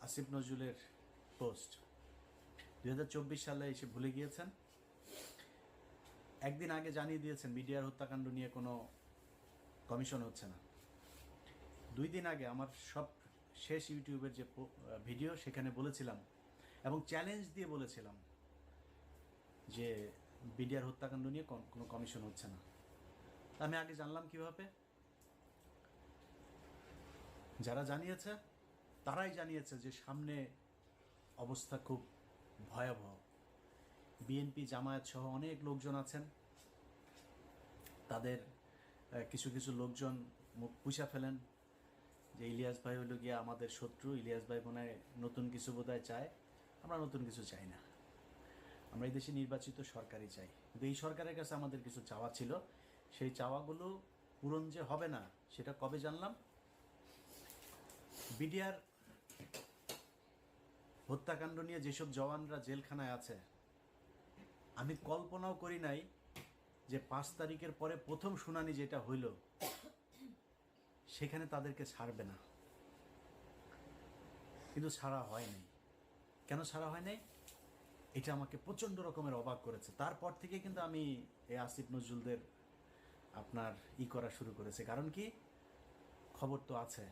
আসিফ নজরুলের পোস্ট 2024 সালে এসে ভুলে গিয়েছেন। একদিন আগে জানিয়ে দিয়েছেন মিডিয়ার হত্যাকাণ্ড নিয়ে কোনো কমিশন হচ্ছে না। 2 দিন আগে আমার সব শেষ ইউটিউবের যে ভিডিও সেখানে বলেছিলাম এবং চ্যালেঞ্জ দিয়ে বলেছিলাম যে মিডিয়ার হত্যাকাণ্ড নিয়ে কোনো কমিশন হচ্ছে না। আমি আগে জানলাম কিভাবে? যারা জানিয়েছে তারাই জানিয়েছে যে সামনে অবস্থা খুব ভয়াবহ। বিএনপি জামায়াত সহ অনেক লোকজন আছেন, তাদের কিছু কিছু লোকজন মুখ পুষা ফেলেন যে ইলিয়াস ভাই হলো গিয়ে আমাদের শত্রু, ইলিয়াস ভাই মনে হয় নতুন কিছু বোধহয় চায়। আমরা নতুন কিছু চাই না, আমরা এই দেশে নির্বাচিত সরকারই চাই। কিন্তু এই সরকারের কাছে আমাদের কিছু চাওয়া ছিল, সেই চাওয়াগুলো পূরণ যে হবে না সেটা কবে জানলাম? বিডিআর হত্যাকাণ্ড নিয়ে যেসব জওয়ানরা জেলখানায় আছে, আমি কল্পনাও করি নাই যে 5 তারিখের পরে প্রথম শুনানি যেটা হইল সেখানে তাদেরকে ছাড়বে না। কিন্তু ছাড়া হয় নাই। কেন ছাড়া হয় নাই? এটা আমাকে প্রচণ্ড রকমের অবাক করেছে। তারপর থেকে কিন্তু আমি এই আসিফ নজরুলদের আপনার করা শুরু করেছে। কারণ কি, খবর তো আছে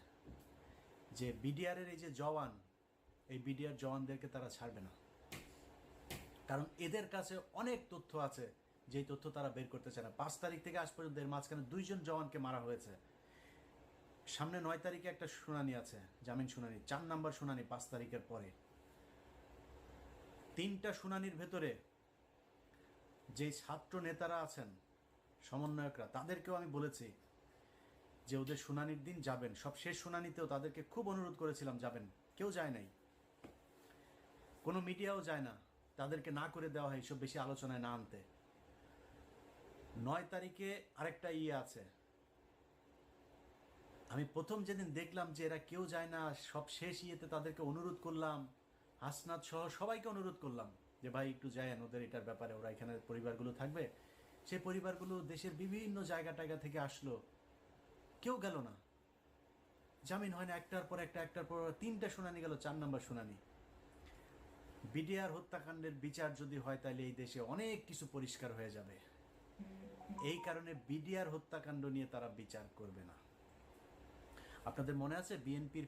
যে বিডিআরের এই যে জওয়ান, এই বিডিআর জওয়ানদেরকে তারা ছাড়বে না। কারণ এদের কাছে অনেক তথ্য আছে, যেই তথ্য তারা বের করতে চায় না। 5 তারিখ থেকে আজ পর্যন্ত এর মাঝখানে 2 জন জওয়ানকে মারা হয়েছে। সামনে 9 তারিখে একটা শুনানি আছে, জামিন শুনানি, 4 নাম্বার শুনানি 5 তারিখের পরে। 3টা শুনানির ভেতরে যে ছাত্র নেতারা আছেন, সমন্বয়করা, তাদেরকেও আমি বলেছি যে ওদের শুনানির দিন যাবেন। সব শেষ শুনানিতেও তাদেরকে খুব অনুরোধ করেছিলাম যাবেন, কেউ যায় নাই, কোনো মিডিয়াও যায় না, তাদেরকে না করে দেওয়া হয় এইসব বেশি আলোচনায় না আনতে। 9 তারিখে আরেকটা আছে। আমি প্রথম যেদিন দেখলাম যে এরা কেউ যায় না, সব শেষ তাদেরকে অনুরোধ করলাম, হাসনাত সহ সবাইকে অনুরোধ করলাম যে ভাই একটু যায়েন, ওদের এটার ব্যাপারে, ওরা এখানে পরিবারগুলো থাকবে। সেই পরিবারগুলো দেশের বিভিন্ন জায়গা থেকে আসলো, কেউ গেল না। জামিন হয় না, একটার পর 3টা শুনানি গেল, 4 নম্বর শুনানি। বিডিআর হত্যাকাণ্ডের বিচার যদি হয় তাহলে এই দেশে অনেক কিছু পরিষ্কার হয়ে যাবে। এই কারণে বিডিআর হত্যাকাণ্ড নিয়ে তারা বিচার করবে না। আপনাদের মনে আছে বিএনপির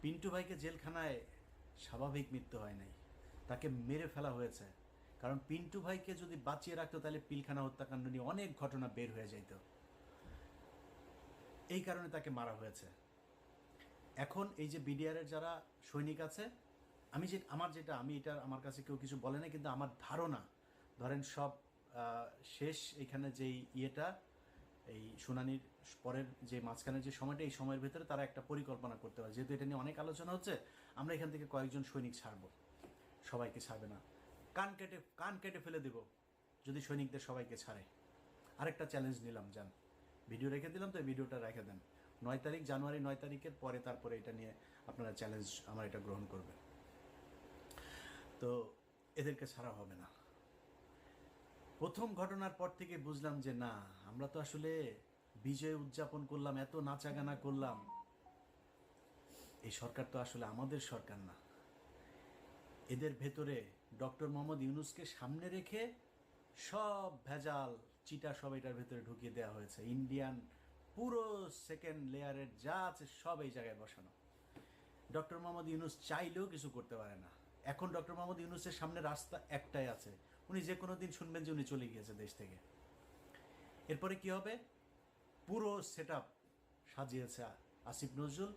পিন্টু ভাইকে জেলখানায় স্বাভাবিক মৃত্যু হয় নাই, তাকে মেরে ফেলা হয়েছে। কারণ পিন্টু ভাইকে যদি বাঁচিয়ে রাখতো তাহলে পিলখানা হত্যাকাণ্ড নিয়ে অনেক ঘটনা বের হয়ে যাইত, এই কারণে তাকে মারা হয়েছে। এখন এই যে বিডিআরের যারা সৈনিক আছে, আমি এটা আমার কাছে কেউ কিছু বলে না, কিন্তু আমার ধারণা, ধরেন সব শেষ এখানে যেই এই শুনানির পরের যে মাঝখানের যে সময়টা, এই সময়ের ভেতরে তারা একটা পরিকল্পনা করতে পারে। যেহেতু এটা নিয়ে অনেক আলোচনা হচ্ছে, আমরা এখান থেকে কয়েকজন সৈনিক ছাড়বো, সবাইকে ছাড়বে না। কান কেটে ফেলে দেব যদি সৈনিকদের সবাইকে ছাড়ে। আরেকটা চ্যালেঞ্জ নিলাম, যান, ভিডিও রেখে দিলাম, তো এই ভিডিওটা রেখে দেন। জানুয়ারি 9 তারিখের পরে তারপরে এটা নিয়ে আপনারা চ্যালেঞ্জ আমার এটা গ্রহণ করবেন। তো এদেরকে ছাড়া হবে না। প্রথম ঘটনার পর থেকে বুঝলাম যে না, আমরা তো আসলে বিজয় উদযাপন করলাম, এত নাচাগানা করলাম, এই সরকার তো আসলে আমাদের সরকার না। এদের ভেতরে ডক্টর মোহাম্মদ ইউনূসকে সামনে রেখে সব ভেজাল চিটা সব এটার ভেতরে ঢুকিয়ে দেওয়া হয়েছে। ইন্ডিয়ান পুরো সেকেন্ড লেয়ারের যা আছে সব এই জায়গায় বসানো। ডক্টর মোহাম্মদ ইউনূস চাইলেও কিছু করতে পারে না। এখন ডক্টর মোহাম্মদ ইউনূসের সামনে রাস্তা একটাই আছে, উনি যে কোনো দিন শুনবেন যে উনি চলে গিয়েছে দেশ থেকে। এরপরে কি হবে? পুরো সেট আপ সাজিয়েছে আসিফ নজরুল,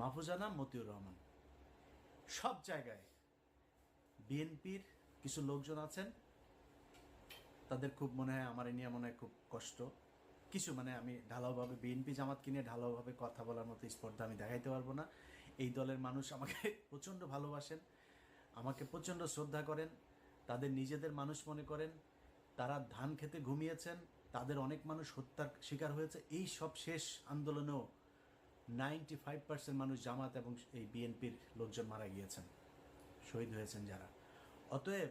মাহফুজানা, মতিউর রহমান। সব জায়গায় বিএনপির কিছু লোকজন আছেন, তাদের খুব মনে হয় আমার নিয়ে মনে হয় খুব কষ্ট। কিছু আমি ঢালাওভাবে বিএনপি জামাতকে নিয়ে ঢালাওভাবে কথা বলার মতো স্পর্ধা আমি দেখাইতে পারবো না। এই দলের মানুষ আমাকে প্রচণ্ড ভালোবাসেন, আমাকে প্রচণ্ড শ্রদ্ধা করেন, তাদের নিজেদের মানুষ মনে করেন। তারা ধান খেতে ঘুমিয়েছেন, তাদের অনেক মানুষ হত্যার শিকার হয়েছে। এই সব শেষ আন্দোলনেও 95% মানুষ জামাত এবং এই বিএনপির লোকজন মারা গিয়েছেন, শহীদ হয়েছেন যারা। অতএব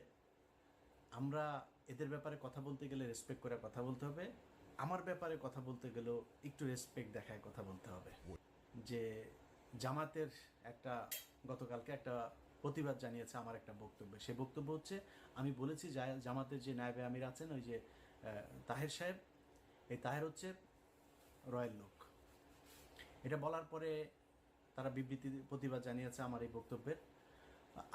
আমরা এদের ব্যাপারে কথা বলতে গেলে রেসপেক্ট করে কথা বলতে হবে। আমার ব্যাপারে কথা বলতে গেলেও একটু রেসপেক্ট দেখায় কথা বলতে হবে। যে জামাতের একটা গতকালকে একটা প্রতিবাদ জানিয়েছে আমার একটা বক্তব্যে। সেই বক্তব্য হচ্ছে, আমি বলেছি জামাতের যে নায়েবে আমির আছেন ওই যে তাহের সাহেব, এই তাহের হচ্ছে রয়্যাল লোক। এটা বলার পরে তারা বিবৃতি প্রতিবাদ জানিয়েছে আমার এই বক্তব্যের।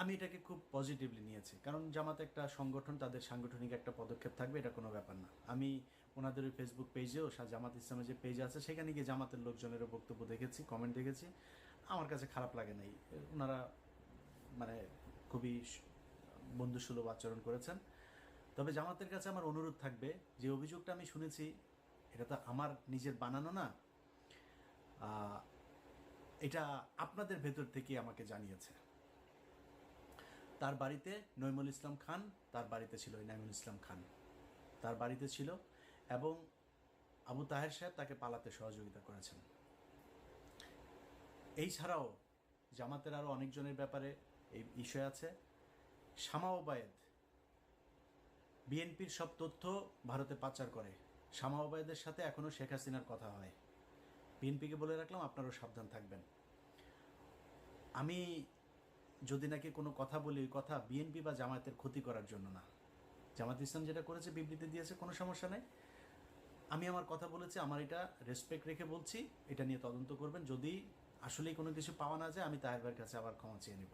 আমি এটাকে খুব পজিটিভলি নিয়েছি, কারণ জামাত একটা সংগঠন, তাদের সাংগঠনিক একটা পদক্ষেপ থাকবে, এটা কোনো ব্যাপার না। আমি ওনাদের ওই ফেসবুক পেজেও জামাত ইসলামের যে পেজ আছে সেখানে গিয়ে জামাতের লোকজনেরও বক্তব্য দেখেছি, কমেন্ট দেখেছি, আমার কাছে খারাপ লাগে নাই। ওনারা মানে খুবই বন্ধুসুলভ আচরণ করেছেন। তবে জামাতের কাছে আমার অনুরোধ থাকবে, যে অভিযোগটা আমি শুনেছি এটা তো আমার নিজের বানানো না, এটা আপনাদের ভেতর থেকে আমাকে জানিয়েছে। তার বাড়িতে নইমুল ইসলাম খান, তার বাড়িতে ছিল নাইমুল ইসলাম খান, তার বাড়িতে ছিল, এবং আবু তাহের সাহেব তাকে পালাতে সহযোগিতা করেছেন। এই ছাড়াও জামাতের আরও অনেকজনের ব্যাপারে এই বিষয় আছে। শামা ওবায়েদ বিএনপির সব তথ্য ভারতে পাচার করে। শামা ওবায়েদের সাথে এখনও শেখ হাসিনার কথা হয়। বিএনপিকে বলে রাখলাম, আপনারাও সাবধান থাকবেন। আমি যদি নাকি কোনো কথা বলি, ওই কথা বিএনপি বা জামায়াতের ক্ষতি করার জন্য না। জামাত ইসলাম যেটা করেছে, বিবৃতি দিয়েছে, কোনো সমস্যা নেই। আমি আমার কথা বলেছি, আমার এটা রেসপেক্ট রেখে বলছি, এটা নিয়ে তদন্ত করবেন। যদি আসলেই কোনো কিছু পাওয়া না যায়, আমি তাহের ভাইয়ের কাছে আবার ক্ষমা চেয়ে নেব।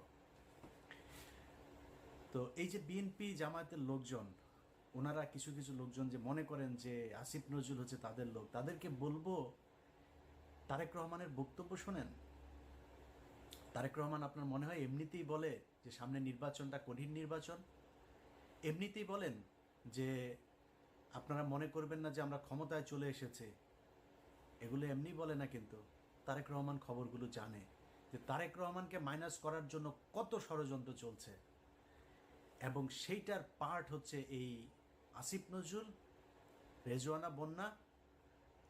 তো এই যে বিএনপি জামায়াতের লোকজন, ওনারা কিছু কিছু লোকজন যে মনে করেন যে আসিফ নজরুল হচ্ছে তাদের লোক, তাদেরকে বলবো তারেক রহমানের বক্তব্য শোনেন। তারেক রহমান আপনার মনে হয় এমনিতেই বলে যে সামনে নির্বাচনটা কঠিন নির্বাচন? এমনিতেই বলেন যে আপনারা মনে করবেন না যে আমরা ক্ষমতায় চলে এসেছে? এগুলো এমনি বলে না, কিন্তু তারেক রহমান খবরগুলো জানে যে তারেক রহমানকে মাইনাস করার জন্য কত ষড়যন্ত্র চলছে, এবং সেইটার পার্ট হচ্ছে এই আসিফ নজরুল, রেজওয়ানা বন্যা,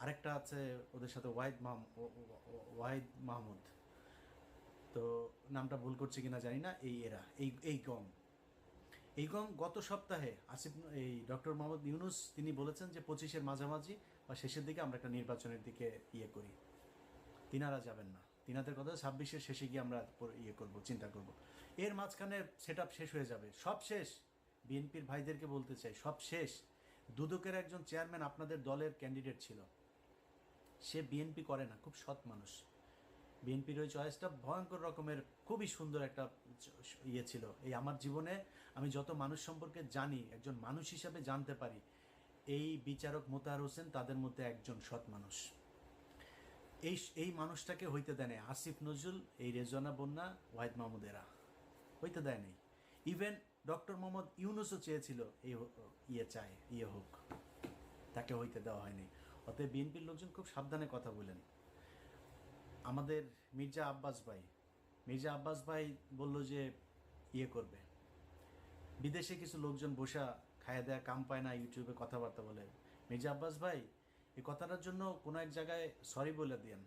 আরেকটা আছে ওদের সাথে ওয়াহিদ মাহমুদ, তো নামটা ভুল করছে কিনা জানি না। এই গং গত সপ্তাহে এই ডক্টর মোহাম্মদ ইউনুস তিনি বলেছেন যে 25-এর মাঝামাঝি বা শেষের দিকে আমরা একটা নির্বাচনের দিকে করি। তিনারা যাবেন না, তিনাদের কথা 26-এর শেষে গিয়ে আমরা করব, চিন্তা করব। এর মাঝখানে সেট শেষ হয়ে যাবে, সব শেষ। বিএনপির ভাইদেরকে বলতে চাই, সব শেষ। দুদকের একজন চেয়ারম্যান আপনাদের দলের ক্যান্ডিডেট ছিল, সে বিএনপি করে না, খুব সৎ মানুষ। বিএনপির ওই চয়েসটা ভয়ঙ্কর রকমের খুবই সুন্দর একটা ছিল। এই আমার জীবনে আমি যত মানুষ সম্পর্কে জানি, একজন মানুষ হিসাবে জানতে পারি, এই বিচারক মোতাহার হোসেন তাদের মধ্যে একজন সৎ মানুষ। এই মানুষটাকে হইতে দেয় নাই আসিফ নজরুল, এই রেজওয়ানা বন্যা, ওয়াহিদ মাহমুদেরা হইতে দেয় নাই। ইভেন ডক্টর মোহাম্মদ ইউনুসও চেয়েছিল এই হোক, তাকে হইতে দেওয়া হয়নি। অতএব বিএনপির লোকজন খুব সাবধানে কথা বলেন। আমাদের মির্জা আব্বাস ভাই বলল যে করবে। বিদেশে কিছু লোকজন বসা খায়া দেয়া কাম পায় না, ইউটিউবে কথাবার্তা বলে। মির্জা আব্বাস ভাই এই কথাটার জন্য কোনো এক জায়গায় সরি বলে দিয়েন।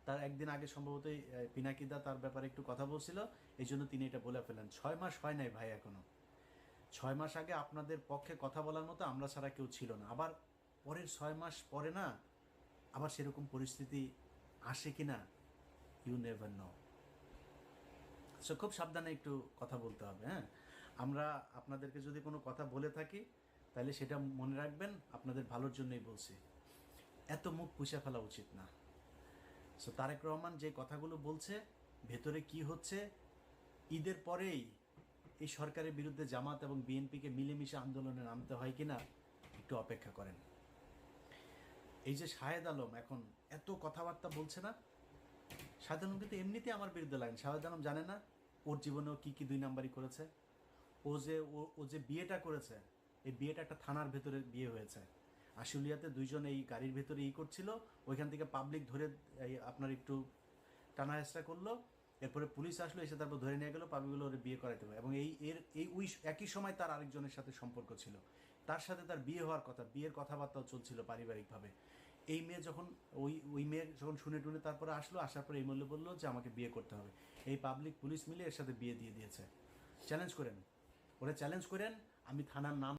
তার একদিন আগে সম্ভবত পিনাকিদা তার ব্যাপারে একটু কথা বলছিল, এই জন্য তিনি এটা বলে ফেলেন। 6 মাস হয় নাই ভাই এখনো। 6 মাস আগে আপনাদের পক্ষে কথা বলার মতো আমরা ছাড়া কেউ ছিল না। আবার পরের 6 মাস পরে না আবার সেরকম পরিস্থিতি আসে কিনা, ইউ নেভার নো। সো খুব সাবধানে একটু কথা বলতে হবে। হ্যাঁ, আমরা আপনাদেরকে যদি কোনো কথা বলে থাকি তাহলে সেটা মনে রাখবেন, আপনাদের ভালোর জন্যই বলছি। এত মুখ পুষে ফেলা উচিত না। সো তারেক রহমান যে কথাগুলো বলছে, ভেতরে কি হচ্ছে, ঈদের পরেই এই সরকারের বিরুদ্ধে জামাত এবং বিএনপিকে মিলেমিশে আন্দোলনে নামতে হয় কিনা একটু অপেক্ষা করেন। এই যে শাহেদ আলম এখন এত কথাবার্তা বলছে না, শাহেদ আলম কিন্তু এমনিতেই আমার বিরুদ্ধে লাগেন। শাহেদ আলম জানে না ওর জীবনেও কি কি 2 নাম্বারই করেছে। ও যে বিয়েটা করেছে, এই বিয়েটা একটা থানার ভেতরে বিয়ে হয়েছে। আশুলিয়াতে 2 জন এই গাড়ির ভেতরে করছিল, ওইখান থেকে পাবলিক ধরে আপনার একটু টানা হেঁচড়া করলো, এরপরে পুলিশ আসলো, এসে তারপর ধরে নিয়ে গেলো, পাবলিকগুলো ওর বিয়ে করাইতে হবে। এবং ওই একই সময় তার আরেকজনের সাথে সম্পর্ক ছিল, তার সাথে তার বিয়ে হওয়ার কথা, বিয়ের কথাবার্তাও চলছিল পারিবারিকভাবে। এই মেয়ে যখন ওই মেয়ে যখন শুনে টুনে তারপরে আসার পরে এই মূল্য বললো যে আমাকে বিয়ে করতে হবে। এই পাবলিক পুলিশ মিলে এর সাথে বিয়ে দিয়ে দিয়েছে। চ্যালেঞ্জ করেন, ওরা চ্যালেঞ্জ করেন, আমি থানার নাম